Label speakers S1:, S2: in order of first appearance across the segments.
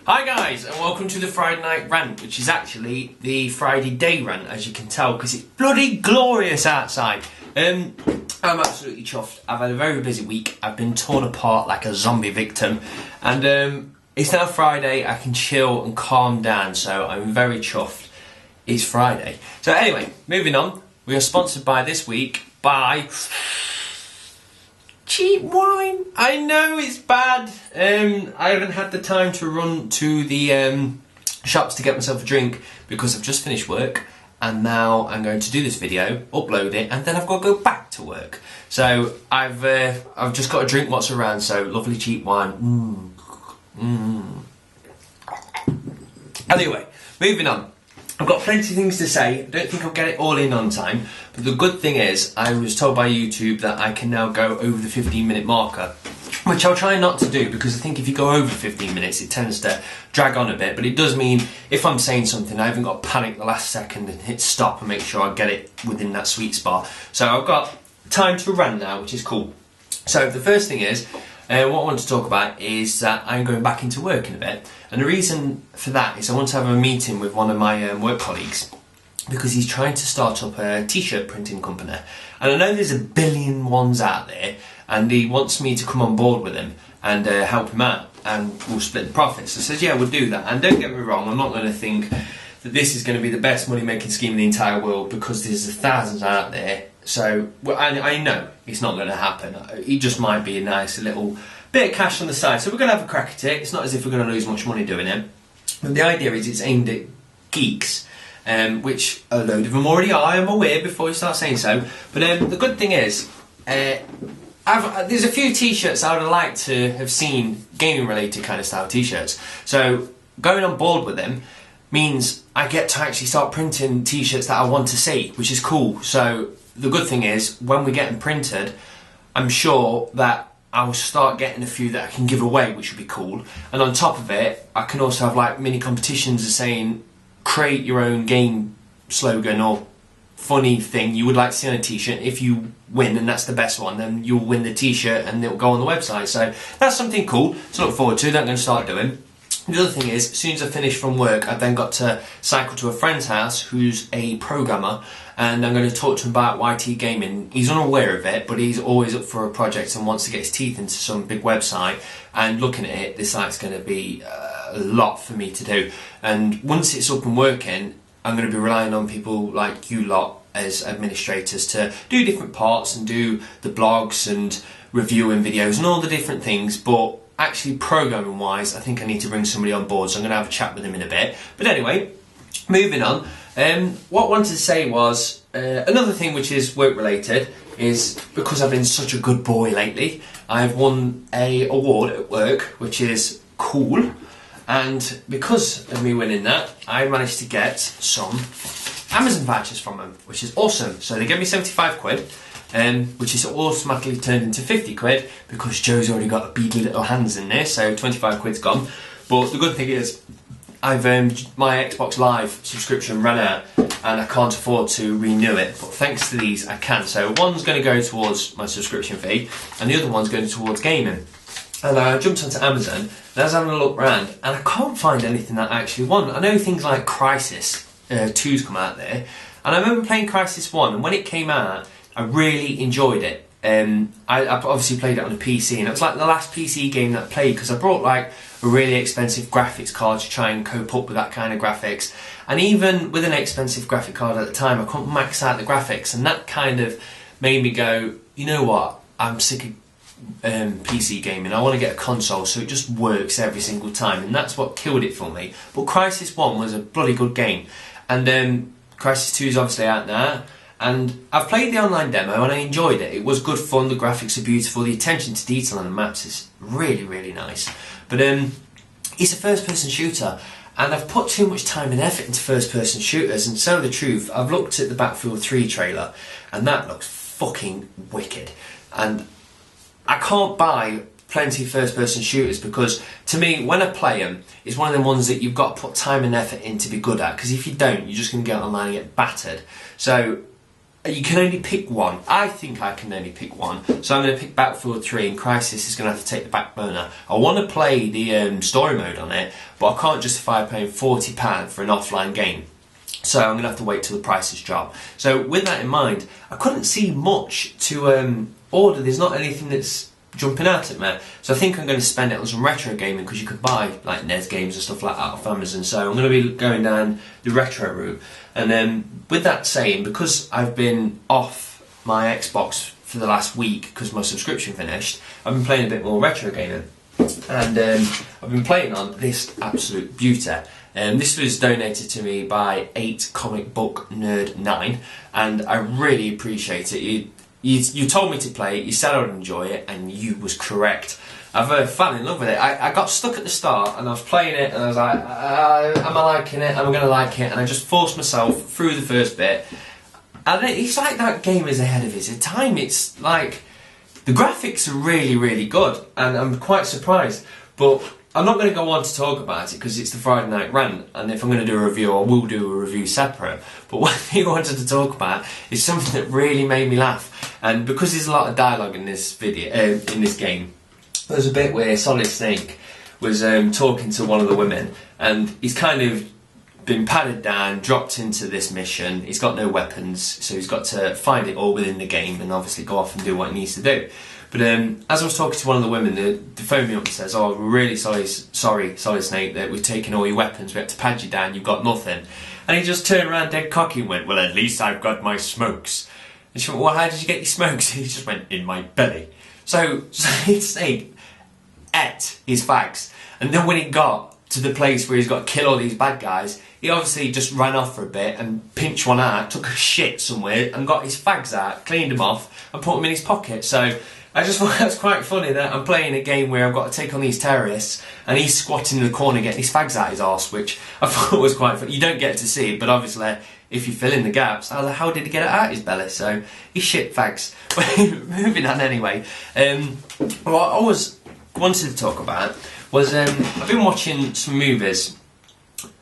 S1: Hi guys, and welcome to the Friday night rant, which is actually the Friday day rant, as you can tell, because it's bloody glorious outside. I'm absolutely chuffed. I've had a very busy week. I've been torn apart like a zombie victim, and it's now Friday. I can chill and calm down, so I'm very chuffed. It's Friday. So anyway, moving on. We are sponsored by this week by cheap wine. I know it's bad. I haven't had the time to run to the shops to get myself a drink because I've just finished work and now I'm going to do this video, upload it, and then I've got to go back to work. So I've just got to drink what's around. So lovely cheap wine. Anyway, moving on. I've got plenty of things to say. I don't think I'll get it all in on time, but the good thing is I was told by YouTube that I can now go over the 15-minute marker, which I'll try not to do because I think if you go over 15 minutes it tends to drag on a bit, but it does mean if I'm saying something I haven't got to panic the last second and hit stop and make sure I get it within that sweet spot. So I've got time to run now, which is cool. So the first thing is, what I want to talk about is that I'm going back into work in a bit, and the reason for that is I want to have a meeting with one of my work colleagues because he's trying to start up a t-shirt printing company, and I know there's a billion ones out there, and he wants me to come on board with him and help him out, and we'll split the profits. I said, yeah, we'll do that, and don't get me wrong, I'm not going to think that this is going to be the best money-making scheme in the entire world because there's thousands out there. So, well, I know it's not going to happen. It just might be a nice little bit of cash on the side. So we're going to have a crack at it. It's not as if we're going to lose much money doing it. But the idea is it's aimed at geeks, which a load of them already are, I'm aware, before you start saying so. But the good thing is, there's a few t-shirts I would have liked to have seen gaming-related kind of style t-shirts. So going on board with them means I get to actually start printing t-shirts that I want to see, which is cool. So the good thing is, when we get them printed, I'm sure that I will start getting a few that I can give away, which would be cool. And on top of it, I can also have like mini competitions of saying, create your own game slogan or funny thing you would like to see on a t-shirt. If you win, and that's the best one, then you'll win the t-shirt and it'll go on the website. So that's something cool to look forward to that I'm going to start doing. The other thing is, as soon as I finish from work, I've then got to cycle to a friend's house who's a programmer, and I'm going to talk to him about YT gaming. He's unaware of it, but he's always up for a project and wants to get his teeth into some big website, and looking at it, this site's going to be a lot for me to do. And once it's up and working, I'm going to be relying on people like you lot as administrators to do different parts and do the blogs and reviewing videos and all the different things, but actually programming wise I think I need to bring somebody on board, so I'm going to have a chat with him in a bit. But anyway, moving on, what I wanted to say was another thing which is work related is because I've been such a good boy lately, I've won a award at work, which is cool, and because of me winning that I managed to get some Amazon vouchers from them, which is awesome. So they gave me 75 quid, which is automatically turned into 50 quid because Joe's already got a beady little hands in there, so 25 quid's gone. But the good thing is, I've my Xbox Live subscription ran out and I can't afford to renew it, but thanks to these I can. So one's going to go towards my subscription fee and the other one's going towards gaming. And I jumped onto Amazon and I was having a look around and I can't find anything that I actually want. I know things like Crysis 2's come out there, and I remember playing Crysis 1, and when it came out I really enjoyed it. I obviously played it on a PC, and it was like the last PC game that I played because I brought like a really expensive graphics card to try and cope up with that kind of graphics, and even with an expensive graphic card at the time I couldn't max out the graphics, and that kind of made me go, you know what, I'm sick of PC gaming, I want to get a console so it just works every single time, and that's what killed it for me. But Crysis 1 was a bloody good game, and Crysis 2 is obviously out now. And I've played the online demo and I enjoyed it. It was good fun, the graphics are beautiful, the attention to detail on the maps is really, really nice. But it's a first-person shooter, and I've put too much time and effort into first-person shooters, and so the truth, I've looked at the Battlefield 3 trailer, and that looks fucking wicked. And I can't buy plenty of first-person shooters because, to me, when I play them, it's one of them ones that you've got to put time and effort in to be good at, because if you don't, you're just going to get online and get battered. So you can only pick one. I think I can only pick one. So I'm going to pick Battlefield 3, and Crysis is going to have to take the back burner. I want to play the story mode on it, but I can't justify paying £40 for an offline game. So I'm going to have to wait till the prices drop. So with that in mind, I couldn't see much to order. There's not anything that's jumping out at me. So I think I'm going to spend it on some retro gaming, because you could buy like NES games and stuff like that off Amazon. So I'm going to be going down the retro route. And then with that saying, because I've been off my Xbox for the last week because my subscription finished, I've been playing a bit more retro gaming. And I've been playing on this absolute beauty. This was donated to me by 8 Comic Book Nerd 9, and I really appreciate it. You told me to play it, you said I would enjoy it, and you was correct. I've fell in love with it. I got stuck at the start, and I was playing it, and I was like, am I liking it? Am I going to like it? And I just forced myself through the first bit. And it's like that game is ahead of its time. It's like, the graphics are really, really good, and I'm quite surprised. But I'm not going to go on to talk about it because it's the Friday Night Rant, and if I'm going to do a review, I will do a review separate. But one thing I wanted to talk about is something that really made me laugh, and because there's a lot of dialogue in this video, in this game, there's a bit where Solid Snake was talking to one of the women, and he's kind of been patted down, dropped into this mission. He's got no weapons, so he's got to find it all within the game and obviously go off and do what he needs to do. But as I was talking to one of the women, they phoned me up and says, "Oh, we're really sorry, Solid Snake, that we've taken all your weapons. We had to pad you down. You've got nothing." And he just turned around dead cocky and went, "Well, at least I've got my smokes." And she went, "Well, how did you get your smokes?" And he just went, "In my belly." So Solid Snake ate his fags, and then when he got to the place where he's got to kill all these bad guys, he obviously just ran off for a bit and pinched one out, took a shit somewhere, and got his fags out, cleaned them off, and put them in his pocket. So I just thought that's quite funny that I'm playing a game where I've got to take on these terrorists, and he's squatting in the corner getting his fags out his arse, which I thought was quite funny. You don't get to see it, but obviously if you fill in the gaps, how did he get it out his belly? So he shit fags. Moving on anyway. What I wanted to talk about was I've been watching some movies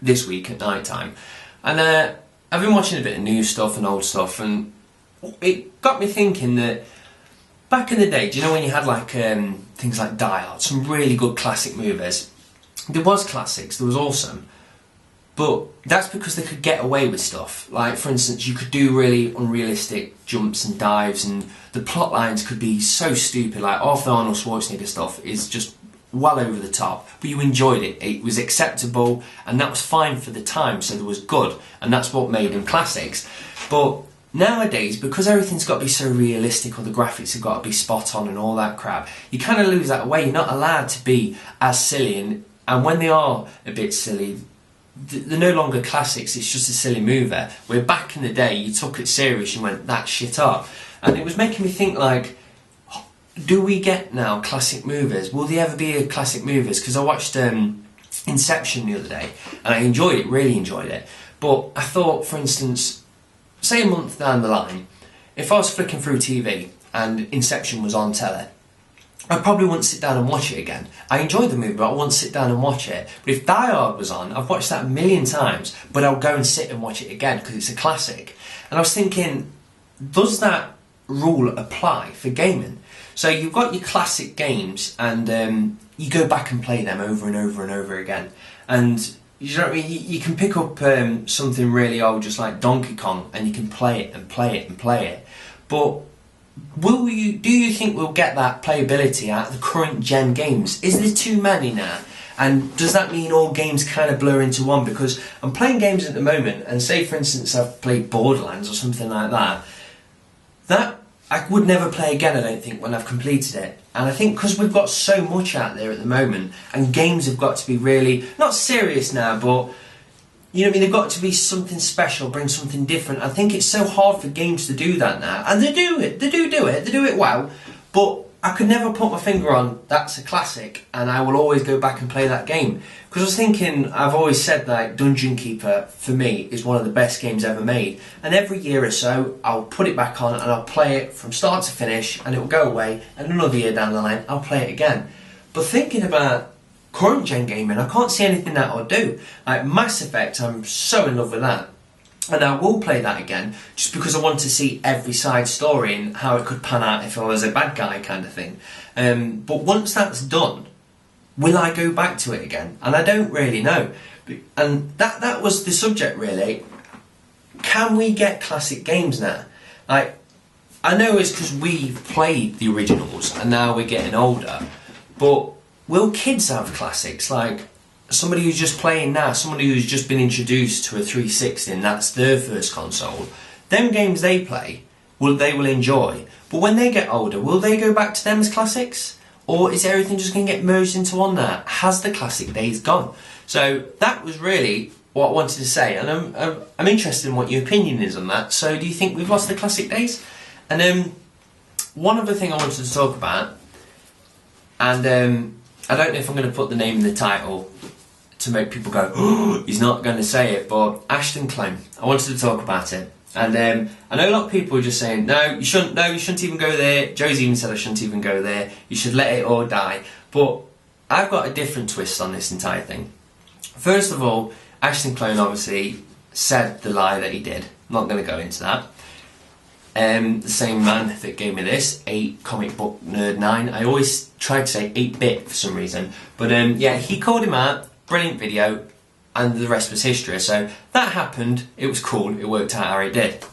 S1: this week at night time, and I've been watching a bit of new stuff and old stuff, and it got me thinking that back in the day, do you know when you had like things like Die Hard, some really good classic movies? There was classics, there was awesome, but that's because they could get away with stuff. Like, for instance, you could do really unrealistic jumps and dives, and the plot lines could be so stupid. Like, half the Arnold Schwarzenegger stuff is just well over the top, but you enjoyed it. It was acceptable, and that was fine for the time, so there was good, and that's what made them classics. But nowadays, because everything's got to be so realistic, or the graphics have got to be spot on and all that crap, you kind of lose that away. You're not allowed to be as silly, and when they are a bit silly, they're no longer classics. It's just a silly movie. Where back in the day, you took it serious and went, "That shit up," and it was making me think, like, do we get now classic movies? Will there ever be a classic movies? Because I watched Inception the other day, and I enjoyed it, really enjoyed it. But I thought, for instance, say a month down the line, if I was flicking through TV and Inception was on telly, I probably wouldn't sit down and watch it again. I enjoyed the movie, but I wouldn't sit down and watch it. But if Die Hard was on, I've watched that a million times, but I'll go and sit and watch it again because it's a classic. And I was thinking, does that rule apply for gaming? So you've got your classic games, and you go back and play them over and over and over again. And you know what I mean? You can pick up something really old, just like Donkey Kong, and you can play it and play it and play it. But do you think we'll get that playability out of the current gen games? Is there too many now? And does that mean all games kind of blur into one? Because I'm playing games at the moment, and say for instance I've played Borderlands or something like that, that I would never play again, I don't think, when I've completed it. And I think because we've got so much out there at the moment, and games have got to be really, not serious now, but you know what I mean, they've got to be something special, bring something different. I think it's so hard for games to do that now. And they do it, they do it well, but I could never put my finger on, that's a classic, and I will always go back and play that game. Because I was thinking, I've always said that Dungeon Keeper, for me, is one of the best games ever made. And every year or so, I'll put it back on and I'll play it from start to finish, and it will go away, and another year down the line, I'll play it again. But thinking about current gen gaming, I can't see anything that I'll do. Like Mass Effect, I'm so in love with that. And I will play that again, just because I want to see every side story and how it could pan out if I was a bad guy kind of thing. But once that's done, will I go back to it again? And I don't really know. And that was the subject really. Can we get classic games now? Like, I know it's because we've played the originals and now we're getting older, but will kids have classics? Like, somebody who's just playing now, somebody who's just been introduced to a 360 and that's their first console, them games they play, they will enjoy. But when they get older, will they go back to them as classics? Or is everything just going to get merged into one now? Has the classic days gone? So that was really what I wanted to say, and I'm interested in what your opinion is on that. So do you think we've lost the classic days? And one other thing I wanted to talk about, and I don't know if I'm going to put the name in the title to make people go, oh, he's not going to say it, but Ashton Clone. I wanted to talk about it. And I know a lot of people are just saying, no, you shouldn't even go there. Joe's even said I shouldn't even go there. You should let it all die. But I've got a different twist on this entire thing. First of all, Ashton Clone obviously said the lie that he did. I'm not going to go into that. The same man that gave me this, 8 Comic Book Nerd 9. I always try to say 8-bit for some reason. But yeah, he called him out. Brilliant video. And the rest was history. So that happened. It was cool. It worked out how it did.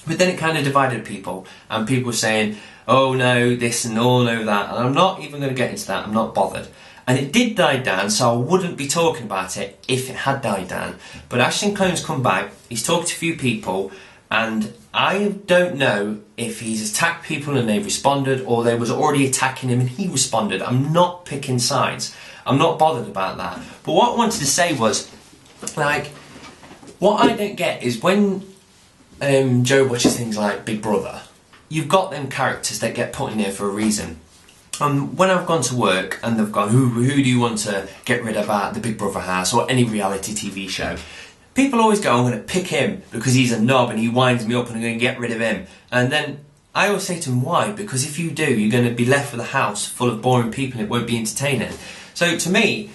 S1: But then it kind of divided people. And people were saying, oh no, this and oh no that. And I'm not even going to get into that. I'm not bothered. And it did die down, so I wouldn't be talking about it if it had died down. But Ashton Clone's come back, he's talked to a few people, and I don't know if he's attacked people and they've responded, or they was already attacking him and he responded. I'm not picking sides. I'm not bothered about that. But what I wanted to say was, like, what I don't get is when Joe watches things like Big Brother, you've got them characters that get put in there for a reason. When I've gone to work and they've gone, who do you want to get rid of at the Big Brother house or any reality TV show? People always go, I'm going to pick him because he's a knob and he winds me up and I'm going to get rid of him. And then I always say to them, why? Because if you do, you're going to be left with a house full of boring people and it won't be entertaining. So to me,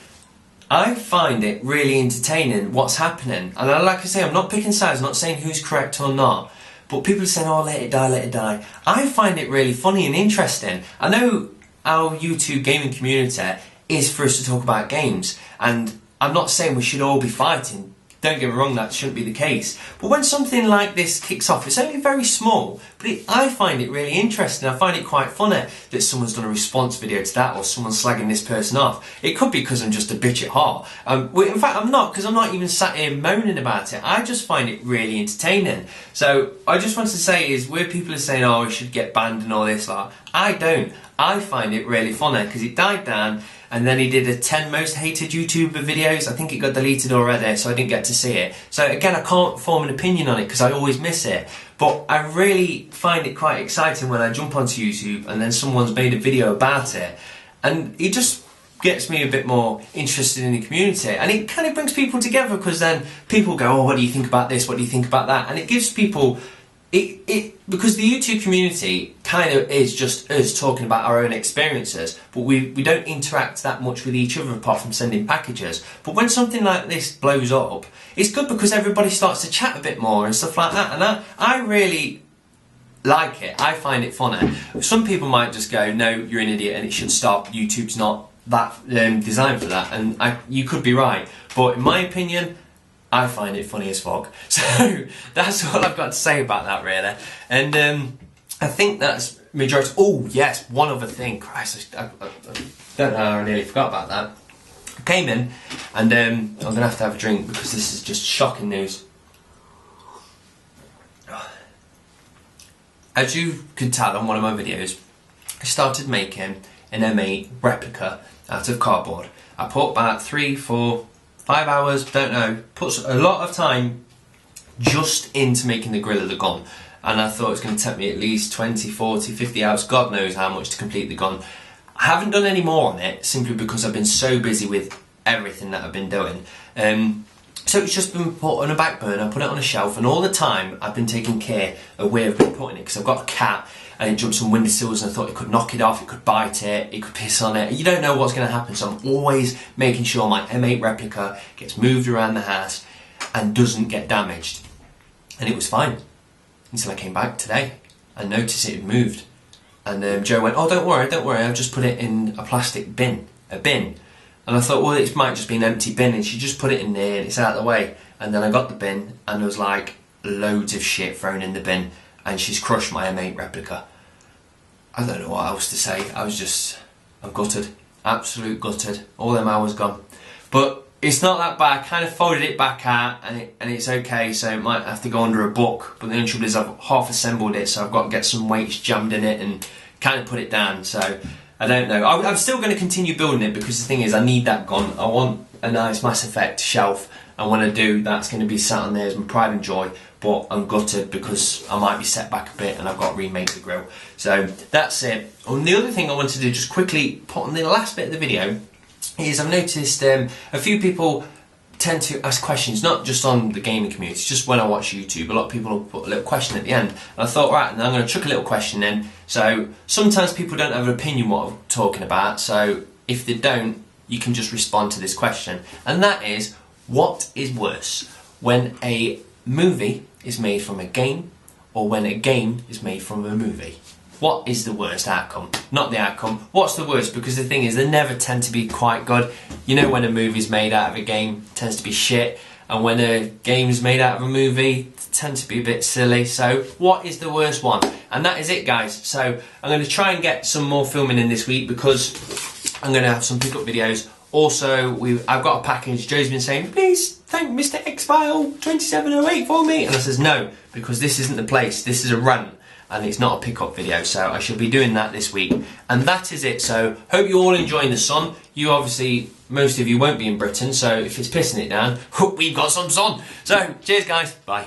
S1: I find it really entertaining what's happening. And like I say, I'm not picking sides, I'm not saying who's correct or not. But people are saying, oh, let it die, let it die. I find it really funny and interesting. I know our YouTube gaming community is for us to talk about games, and I'm not saying we should all be fighting, don't get me wrong, that shouldn't be the case, but when something like this kicks off, it's only very small, but I find it really interesting. I find it quite funny that someone's done a response video to that, or someone's slagging this person off. It could be because I'm just a bitch at heart. In fact, I'm not, because I'm not even sat here moaning about it. I just find it really entertaining. So I just wanted to say is, where people are saying, oh, we should get banned and all this, like, I don't. I find it really funny because it died down, and then he did a 10 most hated YouTuber videos. I think it got deleted already, so I didn't get to see it. So again, I can't form an opinion on it because I always miss it. But I really find it quite exciting when I jump onto YouTube and then someone's made a video about it, and it just gets me a bit more interested in the community, and it kind of brings people together because then people go, oh, what do you think about this? What do you think about that? And it gives people because the YouTube community kind of is just us talking about our own experiences, but we don't interact that much with each other apart from sending packages. But when something like this blows up, it's good because everybody starts to chat a bit more and stuff like that, and I really like it. I find it funny. Some people might just go, no, you're an idiot and it should stop, YouTube's not that designed for that, and you could be right, but in my opinion, I find it funny as fuck. So that's all I've got to say about that, really. And I think that's majority. Oh yes, one other thing. Christ, I don't know how I nearly forgot about that. I came in, and I'm gonna have to have a drink because this is just shocking news. As you could tell on one of my videos, I started making an M8 replica out of cardboard. I put about 3, 4, 5 hours, don't know, puts a lot of time just into making the grill of the gun, and I thought it was going to take me at least 20, 40, 50 hours, God knows how much to complete the gun. I haven't done any more on it simply because I've been so busy with everything that I've been doing, so it's just been put on a back burner, put it on a shelf, and all the time I've been taking care of where I've been putting it, because I've got a cat and it jumps on windowsills and I thought it could knock it off, it could bite it, it could piss on it. You don't know what's going to happen, so I'm always making sure my M8 replica gets moved around the house and doesn't get damaged. and it was fine until I came back today and noticed it had moved. And Joe went, "Oh, don't worry, I've just put it in a plastic bin, a bin." And I thought, well, it might just be an empty bin, and she just put it in there and it's out of the way. And then I got the bin and there was like loads of shit thrown in the bin, and she's crushed my M8 replica. I don't know what else to say. I'm gutted, absolute gutted. All them hours gone. But it's not that bad. I kind of folded it back out and it's okay, so it might have to go under a book. But the only trouble is I've half assembled it, so I've got to get some weights jammed in it and kind of put it down. So I don't know. I'm still going to continue building it, because the thing is, I need that gun. I want a nice Mass Effect shelf, and when I do, that's going to be sat on there as my pride and joy. But I'm gutted because I might be set back a bit and I've got to remake the grill. So that's it. And the other thing I wanted to do, just quickly put on the last bit of the video, is I've noticed a few people tend to ask questions, not just on the gaming community, just when I watch YouTube. A lot of people will put a little question at the end. And I thought, right, now I'm going to chuck a little question in. So sometimes people don't have an opinion what I'm talking about. So if they don't, you can just respond to this question. And that is, what is worse, when a movie is made from a game, or when a game is made from a movie? What is the worst outcome? Not the outcome. What's the worst? Because the thing is, they never tend to be quite good. You know, when a movie's made out of a game, it tends to be shit. And when a game's made out of a movie, it tends to be a bit silly. So what is the worst one? And that is it, guys. So I'm going to try and get some more filming in this week, because I'm going to have some pickup videos. Also, I've got a package. Joe's been saying, please thank Mr. X-File 2708 for me. And I says, no, because this isn't the place. This is a rant, and it's not a pickup video. So I shall be doing that this week. And that is it. So hope you're all enjoying the sun. You obviously, most of you won't be in Britain. So if it's pissing it down, we've got some sun. So cheers, guys. Bye.